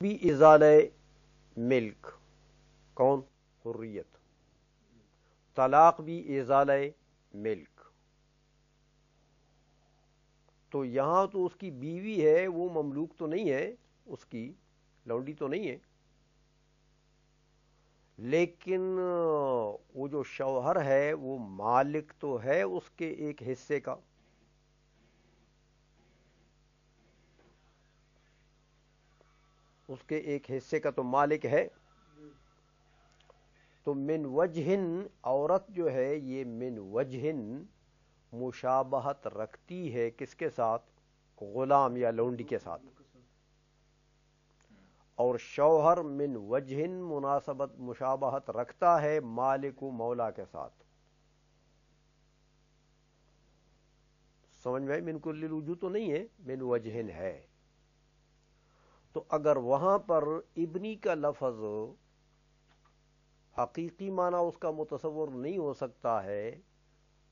بھی ازالہ ملک کون؟ حریت. طلاق بھی ازالہ ملک. تو یہاں تو اس کی بیوی ہے، وہ مملوک تو نہیں ہے، اس کی لونڈی تو نہیں ہے، لیکن وہ جو شوہر ہے وہ مالک تو ہے اس کے ایک حصے کا. اس کے ایک حصے کا تو مالک ہے. تو من وجہن عورت جو ہے یہ من وجہن مشابہت رکھتی ہے کس کے ساتھ؟ غلام یا لونڈی کے ساتھ. اور شوہر من وجہن مناسبت مشابہت رکھتا ہے مالک و مولا کے ساتھ. سمجھ میں؟ من کل الوجوہ تو نہیں ہے، من وجہن ہے. تو اگر وہاں پر ابنی کا لفظ حقیقی معنی اس کا متصور نہیں ہو سکتا ہے،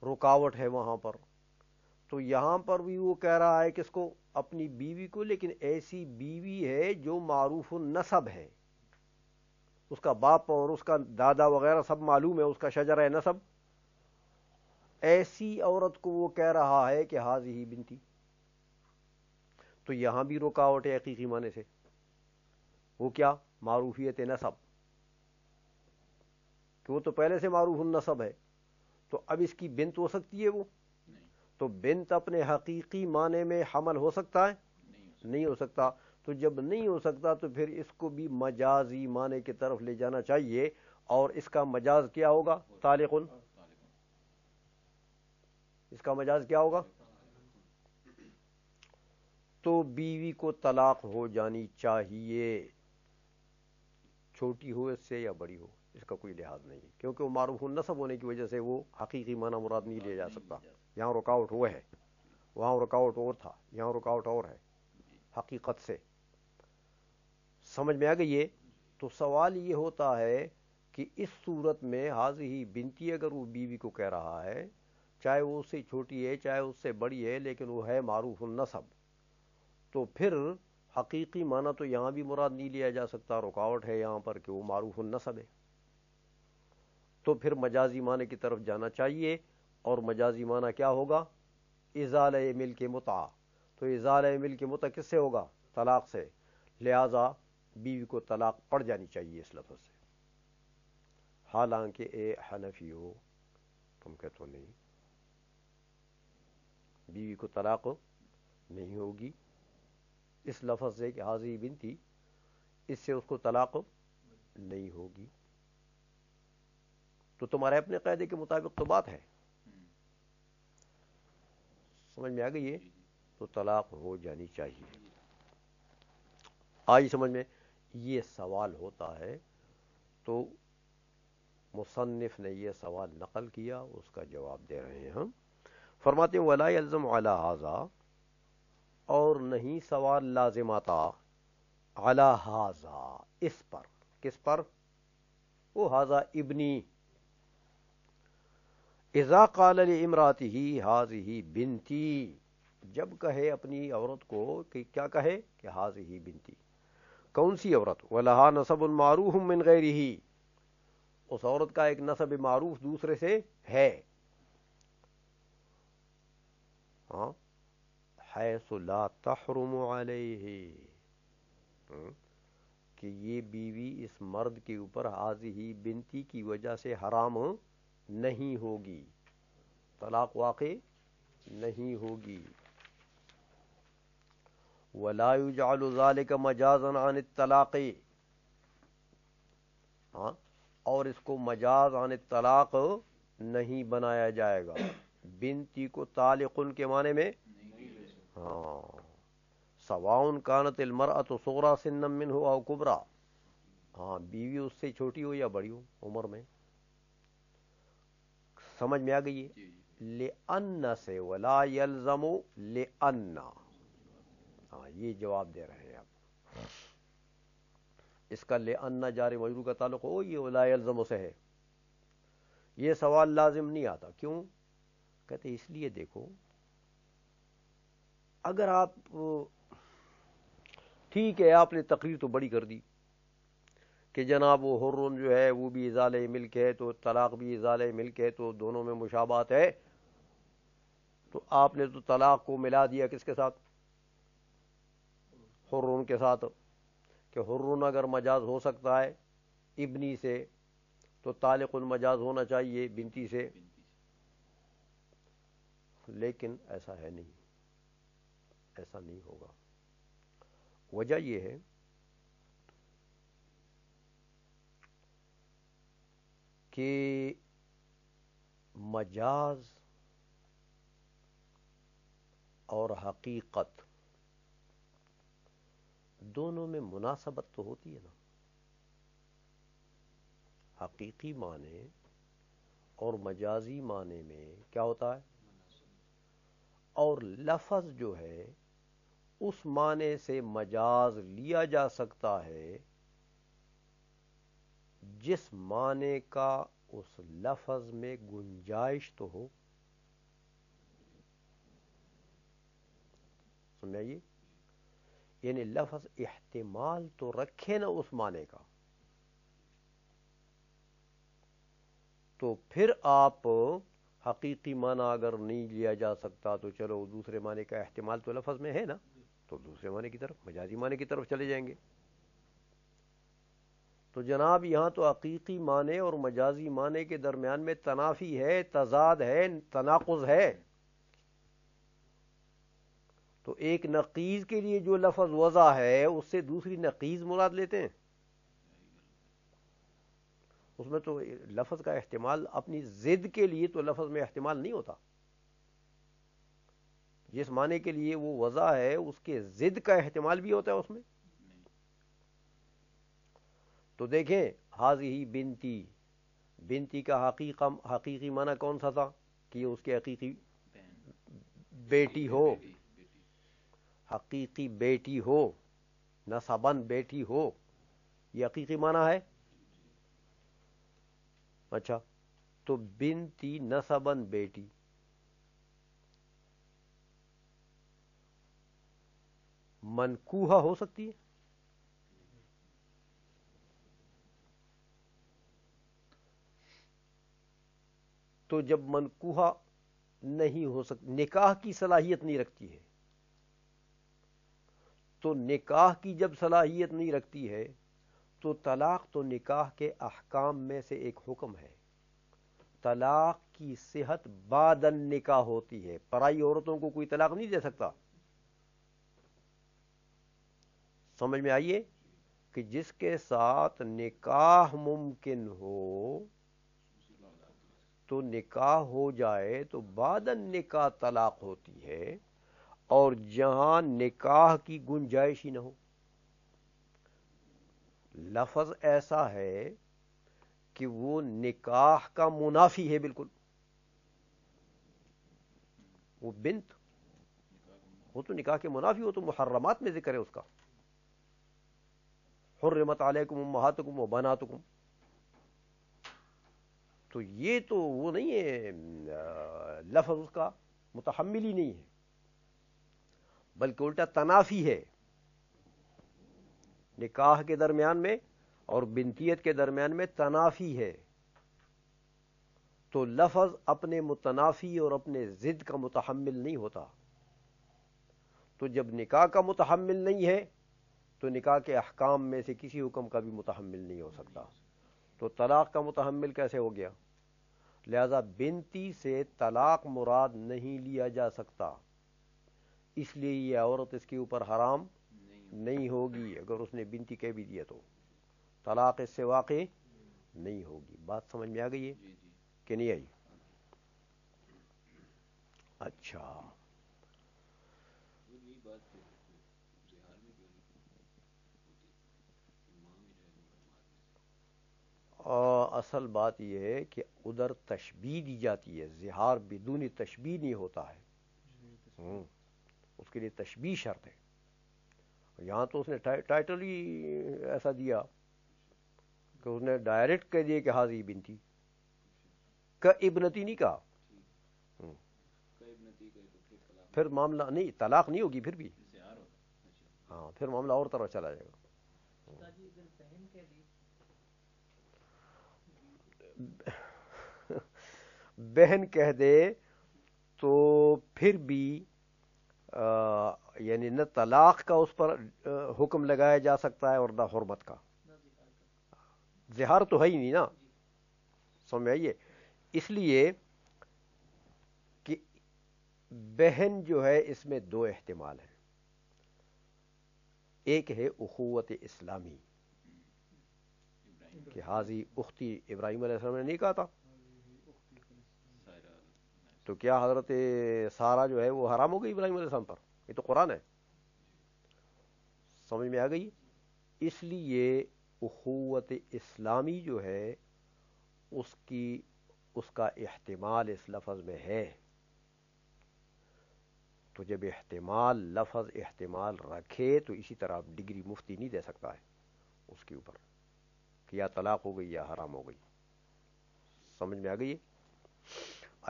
رکاوٹ ہے وہاں پر، تو یہاں پر بھی وہ کہہ رہا ہے کس کو؟ اپنی بیوی کو، لیکن ایسی بیوی ہے جو معروف النسب ہے، اس کا باپ اور اس کا دادا وغیرہ سب معلوم ہے، اس کا شجرہ نسب. ایسی عورت کو وہ کہہ رہا ہے کہ ہذہ بنتی. تو یہاں بھی رکاوٹ ہے حقیقی معنی سے. وہ کیا؟ معروفیت نسب، کہ وہ تو پہلے سے معروف النسب ہے. تو اب اس کی بنت ہو سکتی ہے وہ؟ تو بنت اپنے حقیقی معنی میں حمل ہو سکتا ہے؟ نہیں ہو سکتا. تو جب نہیں ہو سکتا تو پھر اس کو بھی مجازی معنی کی طرف لے جانا چاہیے، اور اس کا مجاز کیا ہوگا؟ طالق. اس کا مجاز کیا ہوگا؟ تو بیوی کو طلاق ہو جانی چاہیے، چھوٹی ہو اس سے یا بڑی ہو، اس کا کوئی لحاظ نہیں، کیونکہ وہ معروف النسب ہونے کی وجہ سے وہ حقیقی معنی مراد نہیں لیا جا سکتا. یہاں رکاوٹ وہ ہے، وہاں رکاوٹ اور تھا، یہاں رکاوٹ اور ہے حقیقت سے. سمجھ میں آ گئی ہے؟ تو سوال یہ ہوتا ہے کہ اس صورت میں ہذہ بنتی اگر وہ بیوی کو کہہ رہا ہے، چاہے وہ اس سے چھوٹی ہے چاہے اس سے بڑی ہے، لیکن وہ ہے معروف النسب، تو پھر حقیقی معنی تو یہاں بھی مراد نہیں لیا جا سکتا، رکاوٹ ہے یہاں پر کہ وہ معروف النسب ہے. تو پھر مجازی معنی کی طرف جانا چاہیے، اور مجازی معنی کیا ہوگا؟ ازالہ ملک متع. تو ازالہ ملک متع کس سے ہوگا؟ طلاق سے. لہذا بیوی کو طلاق پڑ جانی چاہیے اس لفظ سے. حالانکہ اے حنفیو تم کہتے ہو نہیں، بیوی کو طلاق نہیں ہوگی اس لفظ سے کہ ہذہ بنتی، اس سے اس کو طلاق نہیں ہوگی. تو تمہارے اپنے قاعدے کے مطابق تو بات ہے، سمجھ میں آ گئی ہے؟ تو طلاق ہو جانی چاہیے. آئی سمجھ میں؟ یہ سوال ہوتا ہے، تو مصنف نے یہ سوال نقل کیا، اس کا جواب دے رہے ہیں ہم. فرماتے ہیں ولا یلزم علی ھذا، اور نہیں سوال لازم آتا علی ھذا، اس پر. کس پر؟ وہ ھذا ابنی. اذا قال لامرأته ھذہ بنتی، جب کہے اپنی عورت کو کہ کیا کہے؟ کہ ھذہ بنتی. کون سی عورت؟ ولہا نسب معروف من غیرہ، اس عورت کا ایک نسب معروف دوسرے سے ہے. ہاں، حیث لا تحرم علیہ، کہ یہ بیوی اس مرد کے اوپر ھذہ بنتی کی وجہ سے حرام نہیں ہوگی، طلاق واقع نہیں ہوگی. ولا يجعل ذلك مجازا عن الطلاق، ہاں، اور اس کو مجاز عن الطلاق نہیں بنایا جائے گا. بنتی کو طالقن کے معنی میں، ہاں، سواء كانت المرأة صغرى سنا منه او كبرى، ہاں، بیوی اس سے چھوٹی ہو یا بڑی ہو عمر میں. سمجھ میں آ گئی ہے؟ لأن سے ولا يلزم لأن، ہاں، یہ جواب دے رہے ہیں آپ. اس کا لأن جار مجرور کا تعلق ہو، یہ ولا يلزم سے ہے. یہ سوال لازم نہیں آتا. کیوں؟ کہتے اس لیے دیکھو، اگر آپ ٹھیک ہے آپ نے تقریر تو بڑی کر دی کہ جناب وہ حرن جو ہے وہ بھی ازالہ ملک ہے تو طلاق بھی ازالہ ملک ہے تو دونوں میں مشابہت ہے، تو آپ نے تو طلاق کو ملا دیا کس کے ساتھ؟ حرن کے ساتھ، کہ حرن اگر مجاز ہو سکتا ہے ابنی سے تو طالق المجاز ہونا چاہیے بنتی سے، لیکن ایسا ہے نہیں، ایسا نہیں ہوگا۔ وجہ یہ ہے کہ مجاز اور حقیقت دونوں میں مناسبت تو ہوتی ہے نا، حقیقی معنی اور مجازی معنی میں کیا ہوتا ہے؟ اور لفظ جو ہے اس معنی سے مجاز لیا جا سکتا ہے جس معنی کا اس لفظ میں گنجائش تو ہو، سمجھائیے، یعنی لفظ احتمال تو رکھے نا اس معنی کا، تو پھر آپ حقیقی معنی اگر نہیں لیا جا سکتا تو چلو دوسرے معنی کا احتمال تو لفظ میں ہے نا، تو دوسرے معنی کی طرف، مجازی معنی کی طرف چلے جائیں گے۔ تو جناب یہاں تو حقیقی معنی اور مجازی معنی کے درمیان میں تنافی ہے، تضاد ہے، تناقض ہے، تو ایک نقیض کے لیے جو لفظ وضع ہے اس سے دوسری نقیض مراد لیتے ہیں، اس میں تو لفظ کا احتمال اپنی ضد کے لیے تو لفظ میں احتمال نہیں ہوتا، جس معنی کے لیے وہ وضع ہے اس کے ضد کا احتمال بھی ہوتا ہے اس میں۔ تو دیکھیں حاضی بنتی، بنتی کا حقیقی معنی کون سا تھا کہ یہ اس کی حقیقی بیٹی ہو، حقیقی بیٹی ہو، نسباً بیٹی ہو، یہ حقیقی معنی ہے۔ اچھا، تو بنتی نسباً بیٹی، منکوحہ ہو سکتی ہے؟ تو جب منکوحہ نہیں ہو سکتی، نکاح کی صلاحیت نہیں رکھتی ہے، تو نکاح کی جب صلاحیت نہیں رکھتی ہے تو طلاق تو نکاح کے احکام میں سے ایک حکم ہے، طلاق کی صحت بعد النکاح ہوتی ہے، پرائی عورتوں کو کوئی طلاق نہیں دے سکتا، سمجھ میں آئیے، کہ جس کے ساتھ نکاح ممکن ہو تو نکاح ہو جائے تو بعد النکاح طلاق ہوتی ہے، اور جہاں نکاح کی گنجائش ہی نہ ہو، لفظ ایسا ہے کہ وہ نکاح کا منافی ہے بالکل، وہ بنت وہ تو نکاح کے منافی ہو، تو محرمات میں ذکر ہے اس کا، حرمت علیکم امہاتکم و بناتکم، تو یہ تو وہ نہیں ہے، لفظ اس کا متحمل ہی نہیں ہے، بلکہ الٹا تنافی ہے، نکاح کے درمیان میں اور بنتیت کے درمیان میں تنافی ہے، تو لفظ اپنے متنافی اور اپنے ضد کا متحمل نہیں ہوتا، تو جب نکاح کا متحمل نہیں ہے تو نکاح کے احکام میں سے کسی حکم کا بھی متحمل نہیں ہو سکتا، تو طلاق کا متحمل کیسے ہو گیا؟ لہذا بنتی سے طلاق مراد نہیں لیا جا سکتا، اس لیے یہ عورت اس کے اوپر حرام نہیں ہوگی، اگر اس نے بنتی کہہ بھی دیا تو طلاق اس سے واقع نہیں ہوگی۔ بات سمجھ میں آ گئی ہے کہ نہیں آئی؟ اچھا، اصل بات یہ ہے کہ ادھر تشبیہ دی جاتی ہے، زہار بدون تشبیہ نہیں ہوتا ہے، اس کے لیے تشبیہ شرط ہے، یہاں تو اس نے ٹائٹل ہی ایسا دیا کہ اس نے ڈائریکٹ کہہ دیا کہ حاضی بنتی کا ابنتی نہیں کہا، پھر معاملہ نہیں، طلاق نہیں ہوگی پھر بھی، ہاں پھر معاملہ اور طرف چلا جائے گا. بہن کہہ دے تو پھر بھی یعنی نہ طلاق کا اس پر حکم لگایا جا سکتا ہے اور نہ حرمت کا. زہار تو ہے ہی نہیں نا, سمجھ میں آئیے. اس لیے کہ بہن جو ہے اس میں دو احتمال ہیں. ایک ہے اخوت اسلامی کہ حاضی اختی, ابراہیم علیہ السلام نے نہیں کہا تھا تو کیا حضرت سارہ جو ہے وہ حرام ہو گئی ابراہیم علیہ السلام پر؟ یہ تو قرآن ہے. سمجھ میں آ گئی. اس لیے اخوت اسلامی جو ہے اس کا احتمال اس لفظ میں ہے. تو جب لفظ احتمال رکھے تو اسی طرح ڈگری مفتی نہیں دے سکتا ہے اس کے اوپر کہ یا طلاق ہو گئی یا حرام ہو گئی. سمجھ میں آ گئی ہے؟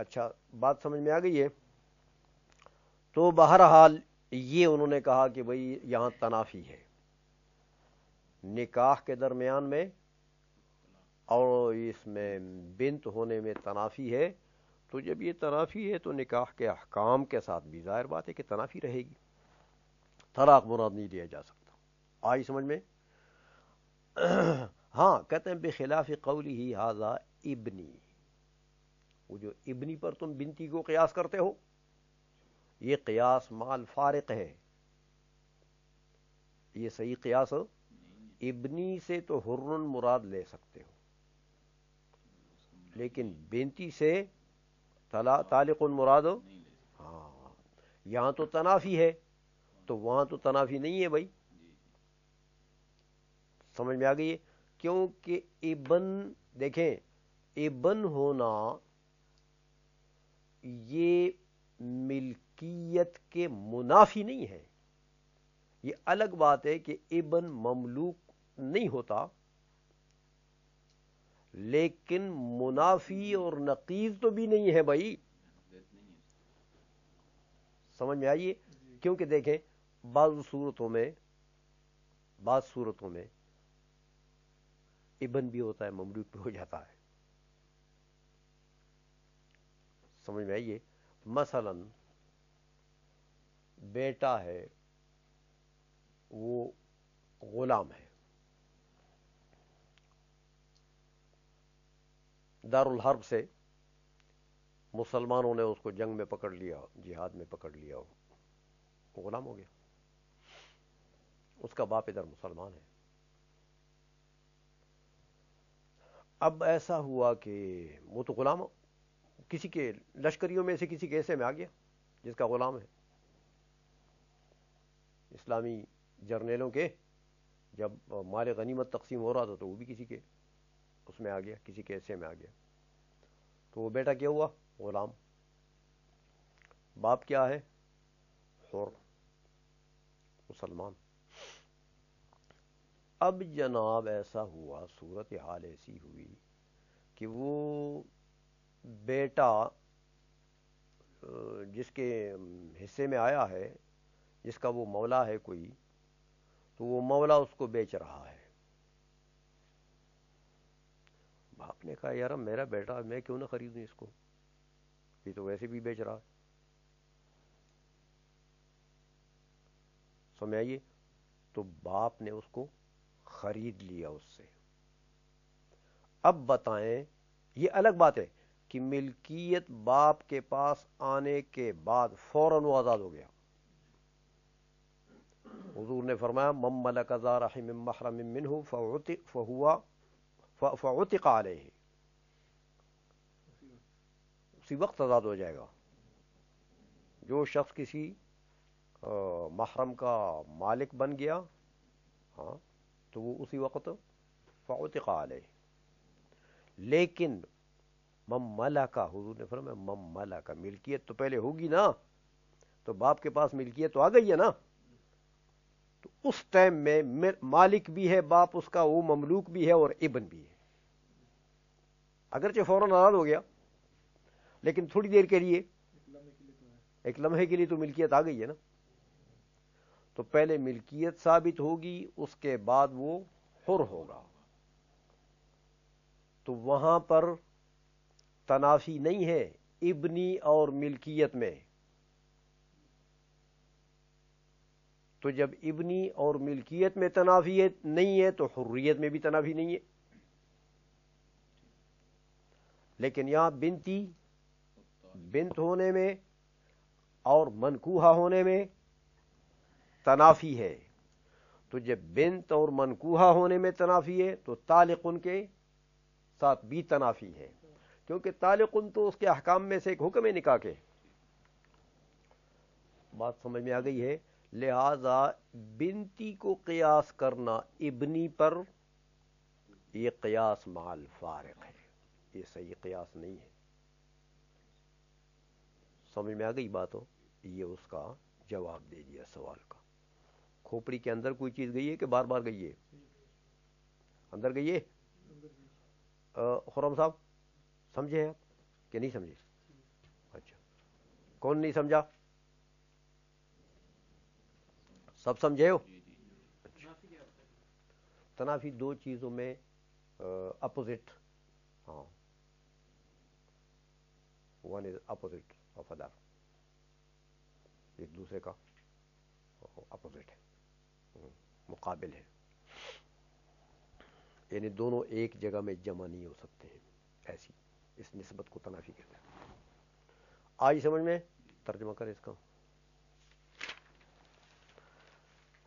اچھا بات سمجھ میں آ گئی ہے. تو بہرحال یہ انہوں نے کہا کہ بھئی یہاں تنافی ہے نکاح کے درمیان میں اور اس میں بنت ہونے میں تنافی ہے. تو جب یہ تنافی ہے تو نکاح کے احکام کے ساتھ بھی ظاہر بات ہے کہ تنافی رہے گی, طلاق مراد نہیں لیا جا سکتا. آئی سمجھ میں؟ ہاں کہتے ہیں بخلاف قولی ھذا ابنی, وہ جو ابنی پر تم بنتی کو قیاس کرتے ہو یہ قیاس مال فارق ہے, یہ صحیح قیاس ہو. ابنی سے تو حرن مراد لے سکتے ہو لیکن بنتی سے طالق مراد ہو. ہاں یہاں تو تنافی ہے تو وہاں تو تنافی نہیں ہے بھائی. سمجھ میں آ گئی ہے؟ کیونکہ ابن دیکھیں ابن ہونا یہ ملکیت کے منافی نہیں ہے. یہ الگ بات ہے کہ ابن مملوک نہیں ہوتا لیکن منافی اور نقیض تو بھی نہیں ہے بھائی. سمجھ میں آئیے؟ کیونکہ دیکھیں بعض صورتوں میں ابن بھی ہوتا ہے مملوک بھی ہو جاتا ہے. سمجھ میں آئیے؟ مثلا بیٹا ہے وہ غلام ہے, دارالحرب سے مسلمانوں نے اس کو جنگ میں پکڑ لیا, جہاد میں پکڑ لیا, وہ غلام ہو گیا. اس کا باپ ادھر مسلمان ہے. اب ایسا ہوا کہ وہ تو غلام کسی کے لشکریوں میں سے کسی کے ایسے میں آ گیا جس کا غلام ہے. اسلامی جرنیلوں کے جب مال غنیمت تقسیم ہو رہا تھا تو وہ بھی کسی کے اس میں آ گیا, کسی کے ایسے میں آ گیا. تو وہ بیٹا کیا ہوا؟ غلام. باپ کیا ہے؟ حر مسلمان. اب جناب ایسا ہوا, صورت حال ایسی ہوئی کہ وہ بیٹا جس کے حصے میں آیا ہے, جس کا وہ مولا ہے کوئی, تو وہ مولا اس کو بیچ رہا ہے. باپ نے کہا یار میرا بیٹا, میں کیوں نہ خریدوں اس کو, یہ تو ویسے بھی بیچ رہا ہے. سمجھ آئیے؟ تو باپ نے اس کو خرید لیا اس سے. اب بتائیں, یہ الگ بات ہے کہ ملکیت باپ کے پاس آنے کے بعد فوراً وہ آزاد ہو گیا. حضور نے فرمایا من ملک ذا رحم محرم منہ فعتق علیہ, اسی وقت آزاد ہو جائے گا. جو شخص کسی محرم کا مالک بن گیا, ہاں تو وہ اسی وقت فعتق علیہ. لیکن من ملکا, حضور نے فرمایا من ملکا, ملکیت تو پہلے ہوگی نا, تو باپ کے پاس ملکیت تو آ گئی ہے نا, تو اس ٹائم میں مالک بھی ہے باپ اس کا, وہ مملوک بھی ہے اور ابن بھی ہے. اگرچہ فوراً آزاد ہو گیا لیکن تھوڑی دیر کے لیے, ایک لمحے کے لیے تو ملکیت آ گئی ہے نا. تو پہلے ملکیت ثابت ہوگی، اس کے بعد وہ حر ہوگا، تو وہاں پر تنافی نہیں ہے ابنی اور ملکیت میں. تو جب ابنی اور ملکیت میں تنافی نہیں ہے تو حریت میں بھی تنافی نہیں ہے. لیکن یہاں بنتی، بنت ہونے میں اور منکوحہ ہونے میں تنافی ہے. تو جب بنت اور منکوحہ ہونے میں تنافی ہے تو طالقن کے ساتھ بھی تنافی ہے، کیونکہ طالقن تو اس کے احکام میں سے ایک حکم ہے نکاح کے. بات سمجھ میں آ گئی ہے؟ لہذا بنتی کو قیاس کرنا ابنی پر، یہ قیاس مع الفارق ہے، یہ صحیح قیاس نہیں ہے. سمجھ میں آ گئی بات ہو؟ یہ اس کا جواب دے دیا سوال کا. کھوپڑی کے اندر کوئی چیز گئی ہے کہ بار بار گئی ہے؟ اندر گئی ہے؟ خرم صاحب سمجھے آپ کہ نہیں سمجھے؟ اچھا، کون نہیں سمجھا؟ سب سمجھے ہو؟ تنافی دو چیزوں میں اپوزٹ، ہاں، one is opposite of other, ایک دوسرے کا اپوزٹ ہے، مقابل ہے، یعنی دونوں ایک جگہ میں جمع نہیں ہو سکتے ہیں، ایسی اس نسبت کو تنافی کہتے ہیں. آج سمجھ میں؟ ترجمہ کریں اس کا.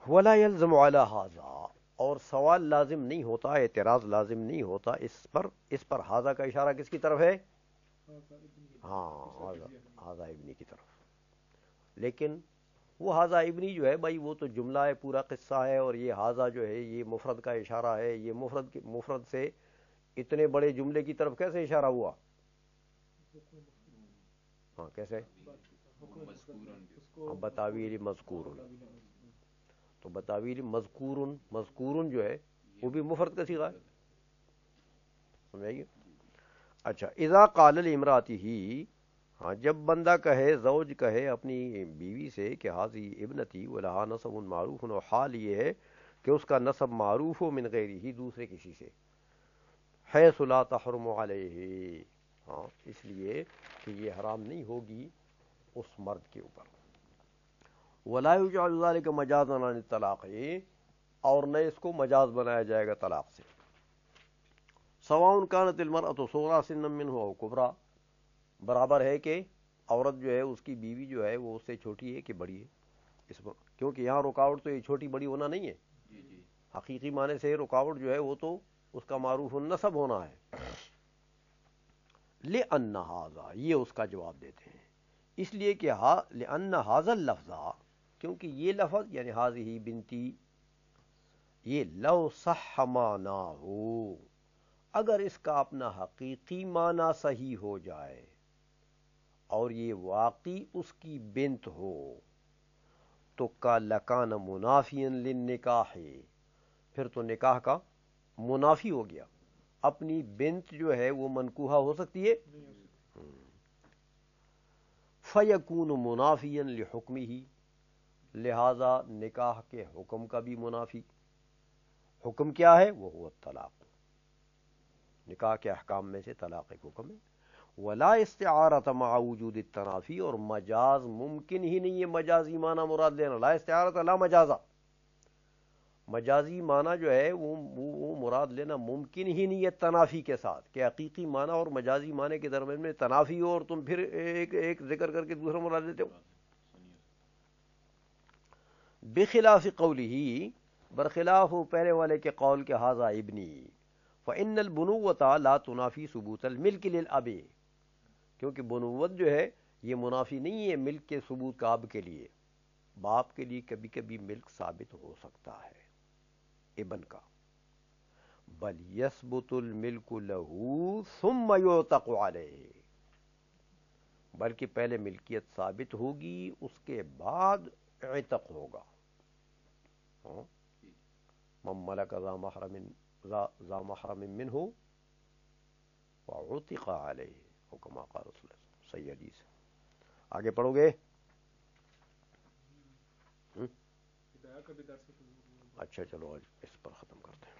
ولا يلزم على هذا، اور سوال لازم نہیں ہوتا، اعتراض لازم نہیں ہوتا اس پر ہاذا کا اشارہ کس کی طرف ہے؟ ہاں، ہاذا ابنی کی طرف. لیکن وہ ہاذا ابنی جو ہے بھائی، وہ تو جملہ ہے، پورا قصہ ہے، اور یہ ہاذا جو ہے یہ مفرد کا اشارہ ہے. یہ مفرد سے اتنے بڑے جملے کی طرف کیسے اشارہ ہوا؟ ہاں، کیسے؟ بتاویل مذکور، تو بتاویل مذکور جو ہے وہ بھی مفرد کا صیغہ ہے. سمجھائیے. اچھا، اذا قال لامرأته، ہاں، جب بندہ کہے، زوج کہے اپنی بیوی سے کہ حاضی ابنتی ولہا نسب معروف، و حال یہ ہے کہ اس کا نسب معروف ہو، من غیرہ، دوسرے کسی سے، حیث لا تحرم علیہ، ہاں، اس لیے کہ یہ حرام نہیں ہوگی اس مرد کے اوپر. ولا یجعل ذلک مجازا عن الطلاق، اور نہ اس کو مجاز بنایا جائے گا طلاق سے. سواء كانت المرأة صغرى سنا منه او کبرى، برابر ہے کہ عورت جو ہے اس کی بیوی جو ہے وہ اس سے چھوٹی ہے کہ بڑی ہے. اس پر کیونکہ یہاں رکاوٹ تو یہ چھوٹی بڑی ہونا نہیں ہے، حقیقی معنی سے رکاوٹ جو ہے وہ تو اس کا معروف النسب ہونا ہے. لأن هذا، یہ اس کا جواب دیتے ہیں، اس لیے کہ لأن هذا اللفظ، کیونکہ یہ لفظ یعنی هذه بنتی، یہ لو صح معناہ، اگر اس کا اپنا حقیقی معنی صحیح ہو جائے اور یہ واقعی اس کی بنت ہو تو کا لکان منافیا للنکاح، پھر تو نکاح کا منافی ہو گیا. اپنی بنت جو ہے وہ منکوحہ ہو سکتی ہے؟ فیکون منافیا لحکمہ، لہذا نکاح کے حکم کا بھی منافی. حکم کیا ہے؟ وہ ہوا طلاق، نکاح کے احکام میں سے طلاق ایک حکم ہے. ولا استعارۃ مع وجود التنافی، اور مجاز ممکن ہی نہیں ہے مجازی معنی مراد لینا. لا استعارۃ لا مجازہ، مجازی معنی جو ہے وہ مراد لینا ممکن ہی نہیں ہے تنافی کے ساتھ، کہ حقیقی معنی اور مجازی معنی کے درمیان میں تنافی ہو اور تم پھر ایک ذکر کر کے دوسرا مراد لیتے ہو. بخلاف قولہ، برخلاف پہلے والے کے قول کے ھذا ابنی. فإن البنوة لا تنافی ثبوت الملک للأب، کیونکہ بنوت جو ہے یہ منافی نہیں ہے ملک کے ثبوت کا اب کے لیے. باپ کے لیے کبھی کبھی ملک ثابت ہو سکتا ہے ابن کا. بل یثبت الملک له ثم یعتق علیہ، بلکہ پہلے ملکیت ثابت ہوگی اس کے بعد عتق ہوگا. من ملک ذا محرم منہ وعتق علیہ، او کما قال رسول اللہ، صحیح حدیث. آگے پڑھو گے؟ اچھا چلو آج اس پر ختم کرتے ہیں.